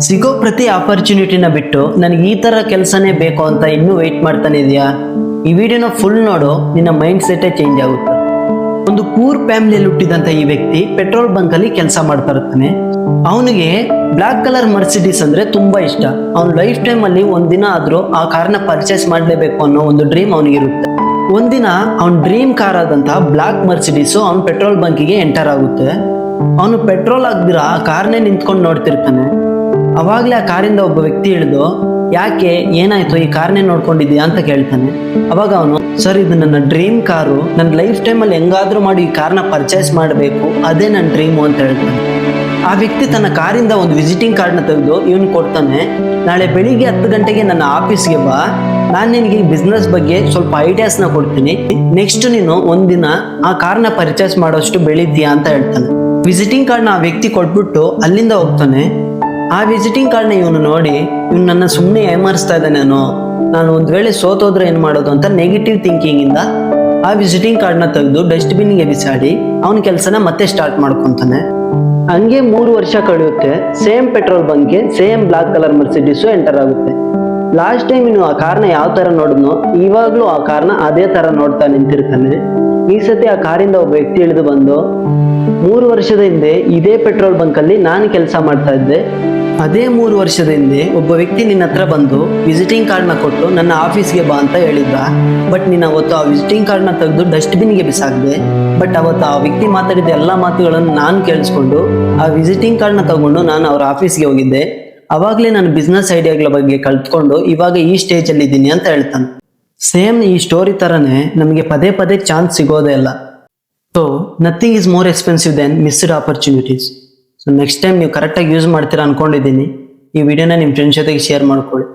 ಸಿಗೋ ಪ್ರತಿ ಆಪರ್ಚುನಿಟಿನ ಬಿಟ್ಟು ನನಗೆ ಈ ತರ ಕೆಲಸನೇ ಬೇಕು ಅಂತ ಇನ್ನೂ ವೆಯ್ಟ್ ಮಾಡ್ತಾನೆ ಇದೆಯಾ? ಈ ವಿಡಿಯೋನ ಫುಲ್ ನೋಡು, ನಿನ್ನ ಮೈಂಡ್ ಸೆಟ್ಟೇ ಚೇಂಜ್ ಆಗುತ್ತೆ. ಒಂದು ಪೂರ್ ಫ್ಯಾಮಿಲಿಯಲ್ಲಿ ಹುಟ್ಟಿದಂತ ಈ ವ್ಯಕ್ತಿ ಪೆಟ್ರೋಲ್ ಬಂಕ್ ಅಲ್ಲಿ ಕೆಲಸ ಮಾಡ್ತಾ ಇರ್ತಾನೆ. ಅವನಿಗೆ ಬ್ಲಾಕ್ ಕಲರ್ ಮರ್ಸಿಡೀಸ್ ಅಂದ್ರೆ ತುಂಬಾ ಇಷ್ಟ. ಅವನ ಲೈಫ್ ಟೈಮ್ ಅಲ್ಲಿ ಒಂದಿನ ಆದ್ರೂ ಆ ಕಾರ್ನ ಪರ್ಚೇಸ್ ಮಾಡ್ಲೇಬೇಕು ಅನ್ನೋ ಒಂದು ಡ್ರೀಮ್ ಅವನಿಗಿರುತ್ತೆ. ಒಂದಿನ ಅವನ ಡ್ರೀಮ್ ಕಾರ್ ಆದಂತ ಬ್ಲಾಕ್ ಮರ್ಸಿಡೀಸ್ ಅವನ ಪೆಟ್ರೋಲ್ ಬಂಕಿಗೆ ಎಂಟರ್ ಆಗುತ್ತೆ. ಅವನು ಪೆಟ್ರೋಲ್ ಹಾಕ್ದಿರ ಆ ಕಾರ್ನೇ ನಿಂತ್ಕೊಂಡು ನೋಡ್ತಿರ್ತಾನೆ. ಅವಾಗ್ಲೇ ಆ ಕಾರಿಂದ ಒಬ್ಬ ವ್ಯಕ್ತಿ ಇಳಿದು, ಯಾಕೆ, ಏನಾಯ್ತು, ಈ ಕಾರ್ನೇ ನೋಡ್ಕೊಂಡಿದ್ಯಾ ಅಂತ ಕೇಳ್ತಾನೆ. ಅವಾಗ ಅವನು, ಸರ್ ಇದು ನನ್ನ ಡ್ರೀಮ್ ಕಾರು, ನನ್ನ ಲೈಫ್ ಟೈಮಲ್ಲಿ ಹೆಂಗಾದ್ರೂ ಮಾಡಿ ಈ ಕಾರ್ನ ಪರ್ಚೇಸ್ ಮಾಡಬೇಕು, ಅದೇ ನನ್ನ ಡ್ರೀಮು ಅಂತ ಹೇಳ್ತಾನೆ. ಆ ವ್ಯಕ್ತಿ ತನ್ನ ಕಾರಿಂದ ಒಂದು ವಿಸಿಟಿಂಗ್ ಕಾರ್ಡ್ನ ತೆಗೆದು ಇವನು ಕೊಡ್ತಾನೆ. ನಾಳೆ ಬೆಳಿಗ್ಗೆ 10 ಗಂಟೆಗೆ ನನ್ನ ಆಫೀಸ್ಗೆ ಬಾ, ನಾನು ನಿನಗೆ ಬಿಸ್ನೆಸ್ ಬಗ್ಗೆ ಸ್ವಲ್ಪ ಐಡಿಯಾಸ್ನ ಕೊಡ್ತೀನಿ, ನೆಕ್ಸ್ಟ್ ನೀನು ಒಂದಿನ ಆ ಕಾರ್ನ ಪರ್ಚೇಸ್ ಮಾಡೋಷ್ಟು ಬೆಳಿತೀಯಾ ಅಂತ ಹೇಳ್ತಾನೆ. ವಿಸಿಟಿಂಗ್ ಕಾರ್ಡ್ನ ಆ ವ್ಯಕ್ತಿ ಕೊಟ್ಬಿಟ್ಟು ಅಲ್ಲಿಂದ ಹೋಗ್ತಾನೆ. ಆ ವಿಸಿಟಿಂಗ್ ಕಾರ್ಡ್ನ ಇವನು ನೋಡಿ, ಇವನು ನನ್ನ ಸುಮ್ಮನೆ ಏಮಾರಿಸ್ತಾ ಇದ್ದಾನೆ, ನಾನು ಒಂದ್ ವೇಳೆ ಸೋತೋದ್ರೆ ಏನ್ ಮಾಡೋದು ಅಂತ ನೆಗೆಟಿವ್ ಥಿಂಕಿಂಗ್ ಇಂದ ಆ ವಿಸಿಟಿಂಗ್ ಕಾರ್ಡ್ನ ತೆಗೆದು ಡಸ್ಟ್ಬಿನ್ಗೆ ಬಿಸಾಡಿ ಅವನ ಕೆಲಸನ ಮತ್ತೆ ಸ್ಟಾರ್ಟ್ ಮಾಡ್ಕೊಂತಾನೆ. ಹಂಗೆ 3 ವರ್ಷ ಕಳೆಯುತ್ತೆ. ಸೇಮ್ ಪೆಟ್ರೋಲ್ ಬಂಕ್ಗೆ same black colour Mercedes enter ಆಗುತ್ತೆ. ಲಾಸ್ಟ್ ಟೈಮ್ ಇನ್ನು ಆ ಕಾರ್ನ ಯಾವ ತರ ನೋಡಿದ್ನೋ ಇವಾಗ್ಲೂ ಆ ಕಾರ್ನ ಅದೇ ತರ ನೋಡ್ತಾ ನಿಂತಿರ್ತಾನೆ. ಈ ಸತಿ ಆ ಕಾರಿಂದ ಒಬ್ಬ ವ್ಯಕ್ತಿ ಇಳಿದು ಬಂದು, 3 ವರ್ಷದ ಹಿಂದೆ ಇದೇ ಪೆಟ್ರೋಲ್ ಬಂಕ್ ಅಲ್ಲಿ ನಾನು ಕೆಲಸ ಮಾಡ್ತಾ ಇದ್ದೆ, ಅದೇ 3 ವರ್ಷದ ಹಿಂದೆ ಒಬ್ಬ ವ್ಯಕ್ತಿ ನಿನ್ನ ಹತ್ರ ಬಂದು ವಿಸಿಟಿಂಗ್ ಕಾರ್ಡ್ನ ಕೊಟ್ಟು ನನ್ನ ಆಫೀಸ್ಗೆ ಬಾ ಅಂತ ಹೇಳಿದ್ದ. ಬಟ್ ನೀನು ಅವತ್ತು ಆ ವಿಸಿಟಿಂಗ್ ಕಾರ್ಡ್ನ ತೆಗೆದು ಡಸ್ಟ್ಬಿನ್ಗೆ ಬಿಸಾಕ್ದೆ. ಬಟ್ ಅವತ್ತು ಆ ವ್ಯಕ್ತಿ ಮಾತಾಡಿದ ಎಲ್ಲ ಮಾತುಗಳನ್ನು ನಾನು ಕೇಳಿಸ್ಕೊಂಡು ಆ ವಿಸಿಟಿಂಗ್ ಕಾರ್ಡ್ನ ತಗೊಂಡು ನಾನು ಅವ್ರ ಆಫೀಸ್ಗೆ ಹೋಗಿದ್ದೆ. ಅವಾಗಲೇ ನಾನು ಬಿಸ್ನೆಸ್ ಐಡಿಯಾಗಳ ಬಗ್ಗೆ ಕಲ್ತ್ಕೊಂಡು ಇವಾಗ ಈ ಸ್ಟೇಜ್ ಅಲ್ಲಿ ಇದ್ದೀನಿ ಅಂತ ಹೇಳ್ತಾನೆ. ಸೇಮ್ ಈ ಸ್ಟೋರಿ ತರನೇ ನಮಗೆ ಪದೇ ಪದೇ ಚಾನ್ಸ್ ಸಿಗೋದೇ ಇಲ್ಲ. So nothing is more expensive than missed opportunities. So next time ನೀವು ಕರೆಕ್ಟಾಗಿ ಯೂಸ್ ಮಾಡ್ತೀರಾ ಅನ್ಕೊಂಡಿದ್ದೀನಿ. ಈ ವಿಡಿಯೋನ ನಿಮ್ಮ ಫ್ರೆಂಡ್ಸ್ ಜೊತೆಗೆ ಶೇರ್ ಮಾಡ್ಕೊಳ್ಳಿ.